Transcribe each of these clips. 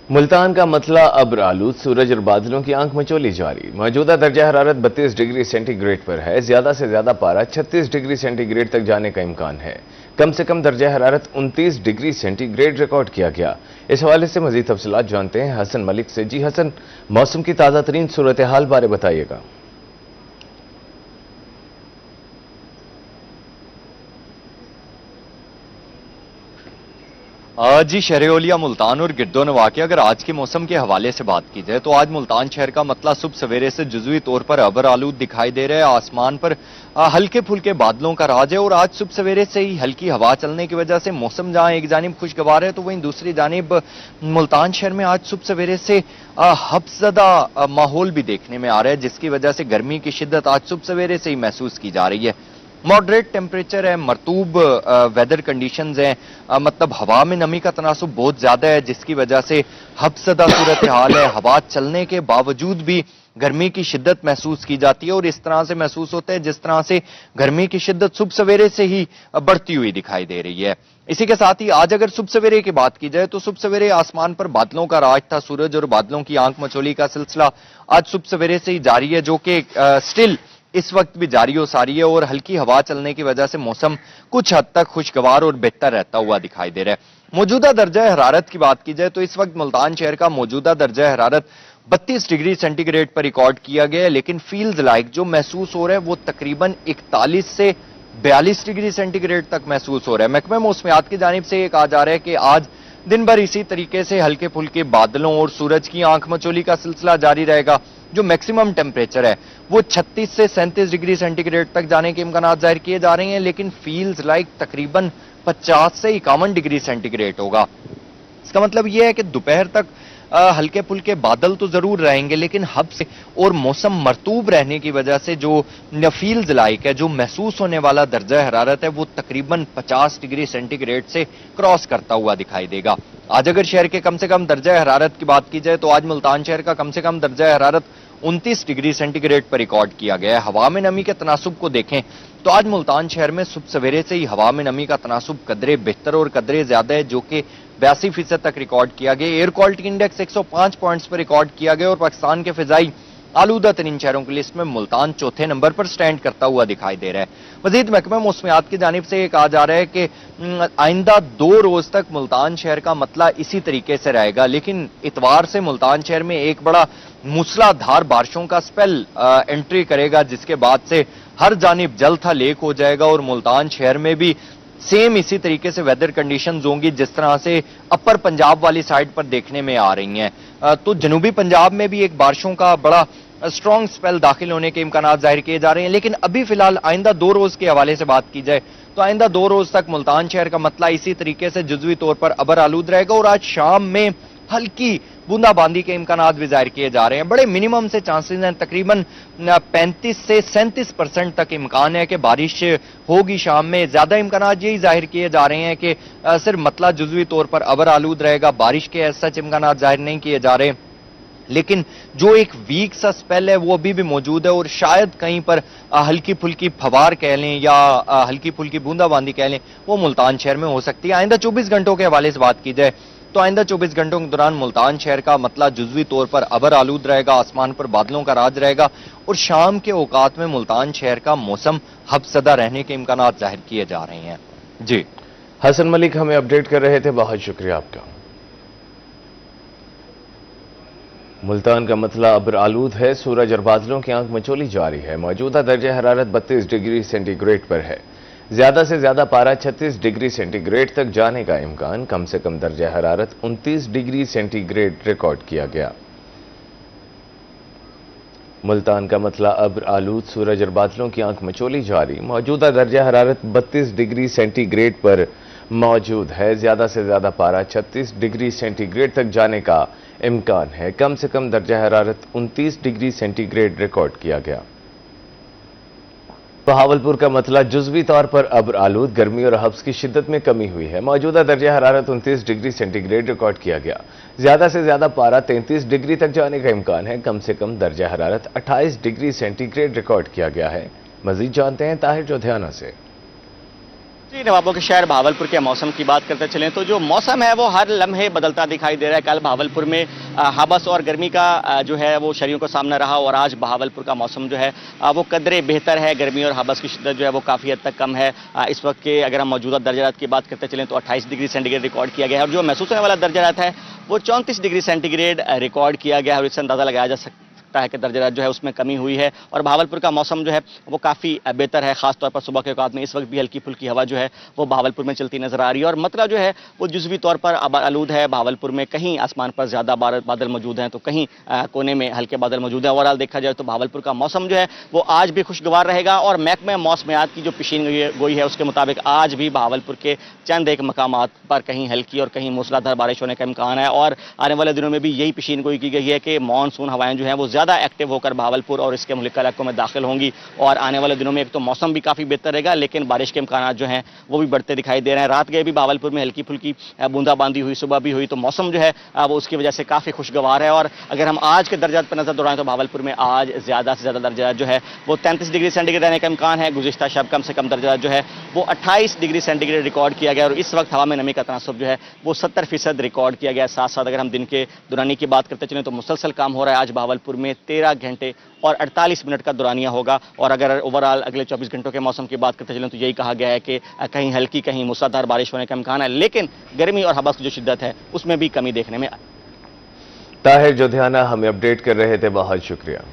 ملتان کا مطلع ابر آلود، سورج اور بادلوں کی آنکھ مچولی جاری۔ موجودہ درجہ حرارت 32 ڈگری سینٹی گریڈ پر ہے۔ زیادہ سے زیادہ پارہ 36 ڈگری سینٹی گریڈ تک جانے کا امکان ہے۔ کم سے کم درجہ حرارت 29 ڈگری سینٹی گریڈ ریکارڈ کیا گیا۔ اس حوالے سے مزید تفصیلات جانتے ہیں حسن ملک سے۔ جی حسن، موسم کی تازہ ترین صورتحال بارے بتائیے گا۔ جی، شہر اولیا ملتان اور گرد و نواح کے اگر آج کے موسم کے حوالے سے بات کی جائے تو آج ملتان شہر کا مطلع صبح سویرے سے جزوی طور پر ابر آلود دکھائی دے رہا ہے۔ آسمان پر ہلکے پھلکے بادلوں کا راج ہے اور آج صبح سویرے سے ہی ہلکی ہوا چلنے کی وجہ سے موسم جہاں ایک جانب خوشگوار ہے تو وہیں دوسری جانب ملتان شہر میں آج صبح سویرے سے حبس زدہ ماحول بھی دیکھنے میں آ رہا ہے، جس کی وجہ سے گرمی کی شدت آج صبح سویرے سے ہی محسوس کی جا رہی ہے۔ ماڈریٹ ٹیمپریچر ہے، مرطوب ویدر کنڈیشنز ہیں، مطلب ہوا میں نمی کا تناسب بہت زیادہ ہے، جس کی وجہ سے حبسدہ صورتحال ہے۔ ہوا چلنے کے باوجود بھی گرمی کی شدت محسوس کی جاتی ہے اور اس طرح سے محسوس ہوتا ہے جس طرح سے گرمی کی شدت صبح سویرے سے ہی بڑھتی ہوئی دکھائی دے رہی ہے۔ اسی کے ساتھ ہی آج اگر صبح سویرے کی بات کی جائے تو صبح سویرے آسمان پر بادلوں کا راج تھا۔ سورج اور بادلوں کی آنکھ مچولی کا سلسلہ آج صبح سویرے سے ہی جاری ہے، جو کہ سٹل اس وقت بھی جاری و ساری ہے اور ہلکی ہوا چلنے کی وجہ سے موسم کچھ حد تک خوشگوار اور بہتر رہتا ہوا دکھائی دے رہا ہے۔ موجودہ درجہ حرارت کی بات کی جائے تو اس وقت ملتان شہر کا موجودہ درجہ حرارت 32 ڈگری سینٹی گریڈ پر ریکارڈ کیا گیا ہے، لیکن فیلز لائک جو محسوس ہو رہا ہے وہ تقریباً 41 سے 42 ڈگری سینٹی گریڈ تک محسوس ہو رہا ہے۔ محکمہ موسمیات کی جانب سے یہ کہا جا رہا ہے کہ آج دن بھر اسی طریقے سے ہلکے پھلکے بادلوں اور سورج کی آنکھ مچولی کا سلسلہ جاری رہے گا۔ جو میکسیمم ٹیمپریچر ہے وہ 36 سے 37 ڈگری سینٹی گریڈ تک جانے کے امکانات ظاہر کیے جا رہے ہیں، لیکن فیلز لائک تقریباً 50 سے 51 ڈگری سینٹی گریڈ ہوگا۔ اس کا مطلب یہ ہے کہ دوپہر تک ہلکے پھلکے بادل تو ضرور رہیں گے، لیکن ہب سے اور موسم مرطوب رہنے کی وجہ سے جو فیلز لائک ہے، جو محسوس ہونے والا درجہ حرارت ہے وہ تقریباً 50 ڈگری سینٹی گریڈ سے کراس کرتا ہوا دکھائی دے گا۔ آج اگر شہر کے کم سے کم درجہ حرارت کی بات کی جائے تو آج ملتان شہر کا کم سے کم درجہ حرارت 29 ڈگری سینٹی گریڈ پر ریکارڈ کیا گیا ہے۔ ہوا میں نمی کے تناسب کو دیکھیں تو آج ملتان شہر میں صبح سویرے سے ہی ہوا میں نمی کا تناسب قدرے بہتر اور قدرے زیادہ ہے، جو کہ 82% تک ریکارڈ کیا گیا۔ ایئر کوالٹی انڈیکس 105 پوائنٹس پر ریکارڈ کیا گیا اور پاکستان کے فضائی آلودہ ترین شہروں کی لسٹ میں ملتان چوتھے نمبر پر سٹینڈ کرتا ہوا دکھائی دے رہا ہے۔ مزید محکمہ موسمیات کی جانب سے یہ کہا جا رہا ہے کہ آئندہ 2 روز تک ملتان شہر کا مطلع اسی طریقے سے رہے گا، لیکن اتوار سے ملتان شہر میں ایک بڑا موسلا دھار بارشوں کا سپیل انٹری کرے گا، جس کے بعد سے ہر جانب جل تھا لیک ہو جائے گا اور ملتان شہر میں بھی سیم اسی طریقے سے ویدر کنڈیشنز ہوں گی جس طرح سے اپر پنجاب والی سائڈ پر دیکھنے میں آ رہی ہیں۔ تو جنوبی پنجاب میں بھی ایک بارشوں کا بڑا اسٹرانگ سپیل داخل ہونے کے امکانات ظاہر کیے جا رہے ہیں، لیکن ابھی فی الحال آئندہ 2 روز کے حوالے سے بات کی جائے تو آئندہ 2 روز تک ملتان شہر کا مطلع اسی طریقے سے جزوی طور پر ابر آلود رہے گا اور آج شام میں ہلکی بوندا باندی کے امکانات بھی ظاہر کیے جا رہے ہیں۔ بڑے منیمم سے چانسز ہیں، تقریباً 35 سے 37% تک امکان ہے کہ بارش ہوگی شام میں۔ زیادہ امکانات یہی ظاہر کیے جا رہے ہیں کہ صرف مطلع جزوی طور پر ابر آلود رہے گا، بارش کے سچ امکانات ظاہر نہیں کیے جا رہے، لیکن جو ایک ویک سا سپیل ہے وہ ابھی بھی موجود ہے اور شاید کہیں پر ہلکی پھلکی پھوار کہہ لیں یا ہلکی پھلکی بوندا باندی کہہ لیں وہ ملتان شہر میں ہو سکتی ہے۔ آئندہ 24 گھنٹوں کے حوالے سے بات کی جائے تو آئندہ 24 گھنٹوں کے دوران ملتان شہر کا مطلع جزوی طور پر ابر آلود رہے گا، آسمان پر بادلوں کا راج رہے گا اور شام کے اوقات میں ملتان شہر کا موسم حبسدہ رہنے کے امکانات ظاہر کیے جا رہے ہیں۔ جی حسن ملک ہمیں اپڈیٹ کر رہے تھے، بہت شکریہ آپ کا۔ ملتان کا مطلع ابر آلود ہے، سورج اور بادلوں کی آنکھ مچولی جاری ہے۔ موجودہ درجہ حرارت 32 ڈگری سینٹی گریڈ پر ہے۔ زیادہ سے زیادہ پارہ 36 ڈگری سینٹی گریڈ تک جانے کا امکان، کم سے کم درجہ حرارت 29 ڈگری سینٹی گریڈ ریکارڈ کیا گیا۔ ملتان کا مطلع ابر آلود، سورج اور بادلوں کی آنکھ مچولی جاری۔ موجودہ درجہ حرارت 32 ڈگری سینٹی گریڈ پر موجود ہے۔ زیادہ سے زیادہ پارہ 36 ڈگری سینٹی گریڈ تک جانے کا امکان ہے، کم سے کم درجہ حرارت 29 ڈگری سینٹی گریڈ ریکارڈ کیا گیا۔ بہاولپور کا مطلع جزوی طور پر ابر آلود، گرمی اور حبس کی شدت میں کمی ہوئی ہے۔ موجودہ درجہ حرارت 29 ڈگری سینٹی گریڈ ریکارڈ کیا گیا۔ زیادہ سے زیادہ پارہ 33 ڈگری تک جانے کا امکان ہے، کم سے کم درجہ حرارت 28 ڈگری سینٹی گریڈ ریکارڈ کیا گیا ہے۔ مزید جانتے ہیں طاہر جودھیانہ سے۔ नवाबों के शहर भावलपुर के मौसम की बात करते चलें तो जो मौसम है वो हर लम्हे बदलता दिखाई दे रहा है। कल भावलपुर में हबस और गर्मी का जो है वो शरीरों को सामना रहा और आज भावलपुर का मौसम जो है वो कदरे बेहतर है। गर्मी और हबस की शिद्दत जो है वो काफ़ी हद तक कम है। इस वक्त के अगर हम मौजूदा दर्जात की बात करते चलें तो 28 डिग्री सेंटीग्रेड रिकॉर्ड किया गया है और जो महसूस होने वाला दर्जात है वो 34 डिग्री सेंटीग्रेड रिकॉर्ड किया गया है और इससे अंदाजा लगाया जा सकता है कि दर्जा जो है उसमें कमी हुई है और भावलपुर का मौसम जो है वो काफ़ी बेहतर है। खासतौर पर सुबह के औकात में इस वक्त भी हल्की फुल्की हवा जो है वो भावलपुर में चलती नजर आ रही है और मतला जो है वो जुज़वी तौर पर आलूद है। भावलपुर में कहीं आसमान पर ज़्यादा बादल मौजूद हैं तो कहीं कोने में हल्के बादल मौजूद हैं। ओवरऑल देखा जाए तो भावलपुर का मौसम जो है वो आज भी खुशगवार रहेगा और महकमे मौसमियात की जो पेशीन गोई है उसके मुताबिक आज भी भावलपुर के चंद एक मकामात पर कहीं हल्की और कहीं मूसलाधार बारिश होने का इम्कान है और आने वाले दिनों में भी यही पेशीन गोई की गई है कि मानसून हवाएं जो हैं वो ज़्यादा एक्टिव होकर भावलपुर और इसके मुल्का इलाकों में दाखिल होंगी और आने वाले दिनों में एक तो मौसम भी काफ़ी बेहतर रहेगा लेकिन बारिश के इम्कान जो हैं वो भी बढ़ते दिखाई दे रहे हैं। रात गए भी भावलपुर में हल्की फुल्की बूंदाबांदी हुई, सुबह भी हुई तो मौसम जो है वो उसकी वजह से काफ़ी खुशगवार है। और अगर हम आज के दर्जात पर नजर दौड़ाएं तो भावलपुर में आज ज़्यादा से ज़्यादा दर्जा जो है वो 33 डिग्री सेंटीग्रेड रहने का इम्कान है। गुज़िश्ता शब कम से कम दर्जा जो है वो 28 डिग्री सेंटीग्रेड रिकॉर्ड किया गया और इस वक्त हवा में नमी का तनासुब जो है वो 70% रिकॉर्ड किया गया। साथ साथ अगर हम दिन के दौरानी की बात करते चलें तो मुसलसल काम हो रहा है। आज भावलपुर में 13 घंटे और 48 मिनट का दौरानिया होगा और अगर ओवरऑल अगले 24 घंटों के मौसम की बात करते चलें तो यही कहा गया है कि कहीं हल्की कहीं मूसलाधार बारिश होने का इम्कान है लेकिन गर्मी और हबस की जो शिद्दत है उसमें भी कमी देखने में। ताहिर जोधियाना हमें अपडेट कर रहे थे, बहुत शुक्रिया।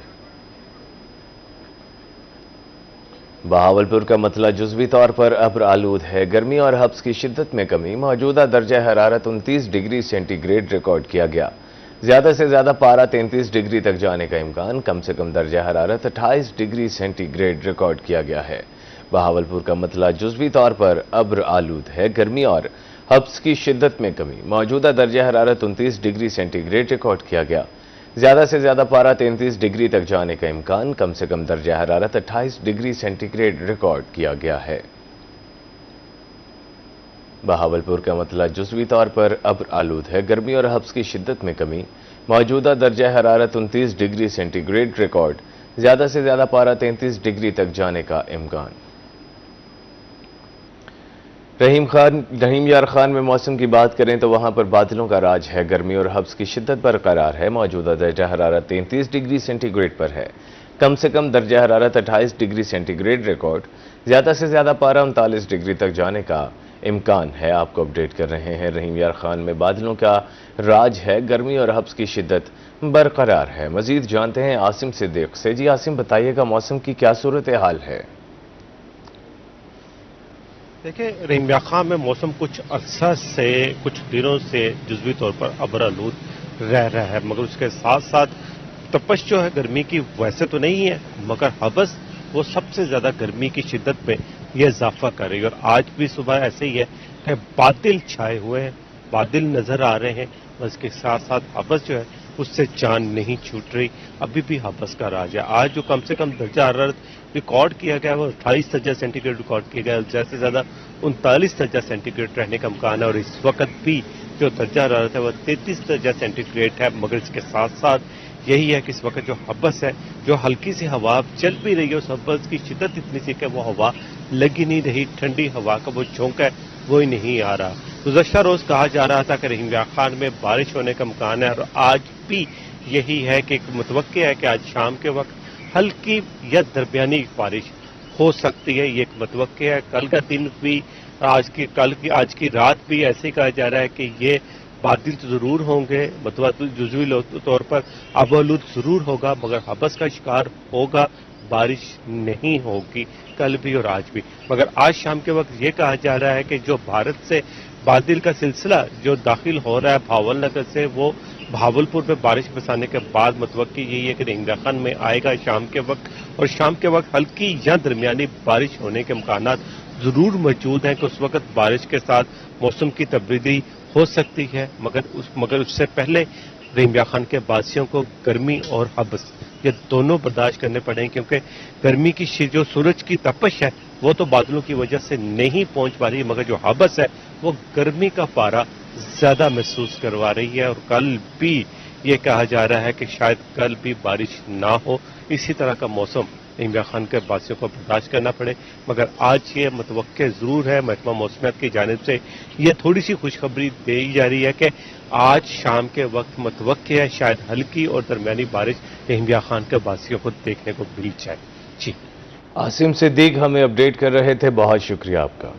बहावलपुर का मतला जुज़वी तौर पर अब्र आलूद है। गर्मी और हब्स की शिद्दत में कमी, मौजूदा दर्जा हरारत 29 डिग्री सेंटीग्रेड रिकॉर्ड किया गया। ज्यादा से ज्यादा पारा 33 डिग्री तक जाने का इम्कान, कम से कम दर्जा हरारत 28 डिग्री सेंटीग्रेड रिकॉर्ड किया गया है। बहावलपुर का मतला जुज़वी तौर पर अब्र आलूद है। गर्मी और हब्स की शिद्दत में कमी, मौजूदा दर्जा हरारत 29 डिग्री सेंटीग्रेड रिकॉर्ड किया गया। ज्यादा से ज्यादा पारा 33 डिग्री तक जाने का इम्कान, कम से कम दर्जा हरारत 28 डिग्री सेंटीग्रेड रिकॉर्ड किया गया है। बहावलपुर का मतला जुज़वी तौर पर अब्र आलूद है। गर्मी और हब्स की शिद्दत में कमी, मौजूदा दर्जा हरारत 29 डिग्री सेंटीग्रेड रिकॉर्ड, ज्यादा से ज्यादा पारा 33 डिग्री तक जाने का इम्कान। रहीम यार खान में मौसम की बात करें तो वहां पर बादलों का राज है। गर्मी और हब्स की शिद्दत बरकरार है। मौजूदा दर्जा हरारत 33 डिग्री सेंटीग्रेड पर है। कम से कम दर्जा हरारत 28 डिग्री सेंटीग्रेड रिकॉर्ड, ज्यादा से ज्यादा पारा 39 डिग्री तक जाने का इम्कान है। आपको अपडेट कर रहे हैं रहीम यार खान में बादलों का राज है। गर्मी और हब्स की शिद्दत बरकरार है। मजीद जानते हैं आसिम सिद्दीक से। जी आसिम, बताइएगा मौसम की क्या सूरत हाल है? देखिए रहीम यार खान में मौसम कुछ अरसा से, कुछ दिनों से जुज़वी तौर पर अबरालूद रह रहा है, मगर उसके साथ साथ तपश जो है गर्मी की वैसे तो नहीं है, मगर हबस वो सबसे ज्यादा गर्मी की शिद्दत में यह इजाफा कर रही है। और आज भी सुबह ऐसे ही है कि बादल छाए हुए हैं, बादल नजर आ रहे हैं, उसके साथ साथ हबस जो है उससे जान नहीं छूट रही। अभी भी हबस का राज है। आज जो कम से कम दर्जा हरारत रिकॉर्ड किया गया वो 28 दर्जा सेंटीग्रेड रिकॉर्ड किया गया, ज्यादा से ज्यादा 39 दर्जा सेंटीग्रेड रहने का इम्कान है और इस वक्त भी जो दर्जा हरारत है वो 33 दर्जा सेंटीग्रेड है। मगर इसके साथ साथ यही है कि इस वक्त जो हबस है, जो हल्की सी हवा चल भी रही है, उस हबस की शिद्दत इतनी सी कि वो हवा लगी नहीं रही, ठंडी हवा का वो झोंका है वो ही नहीं आ रहा। गुज़श्ता रोज कहा जा रहा था कि रहीम यार खान में बारिश होने का इम्कान है और आज भी यही है कि मुतवक्के है कि आज शाम के वक्त हल्की या दरमियानी बारिश हो सकती है। ये एक मुतवक्के है। कल का दिन भी, आज की रात भी ऐसे कहा जा रहा है कि ये बादल तो जरूर होंगे, मतलब जुज़वी तौर पर आबोलूद जरूर होगा, मगर हबस का शिकार होगा, बारिश नहीं होगी कल भी और आज भी। मगर आज शाम के वक्त ये कहा जा रहा है कि जो भारत से बादल का सिलसिला जो दाखिल हो रहा है भावल नगर से, वो भावलपुर में बारिश बरसाने के बाद मुतवक्की यही है कि रहीम यार खान में आएगा शाम के वक्त, और शाम के वक्त हल्की या दरमियानी बारिश होने के इम्कान जरूर मौजूद हैं कि उस वक्त बारिश के साथ मौसम की तब्दीली हो सकती है। मगर उससे पहले रहीम यार खान के वासियों को गर्मी और हबस ये दोनों बर्दाश्त करने पड़ेंगे, क्योंकि गर्मी की जो सूरज की तपश है वो तो बादलों की वजह से नहीं पहुंच पा रही, मगर जो हबस है वो गर्मी का पारा ज्यादा महसूस करवा रही है। और कल भी ये कहा जा रहा है कि शायद कल भी बारिश ना हो, इसी तरह का मौसम इमरान खान के वासियों को बर्दाश्त करना पड़े, मगर आज ये मुतवक्के ज़रूर है महकमा मौसमियात की जानिब से ये थोड़ी सी खुशखबरी दी जा रही है कि आज शाम के वक्त मुतवक्के है शायद हल्की और दरमियानी बारिश इमरान खान के वासियों को देखने को मिल जाए। जी आसिम सिद्दीक हमें अपडेट कर रहे थे, बहुत शुक्रिया आपका।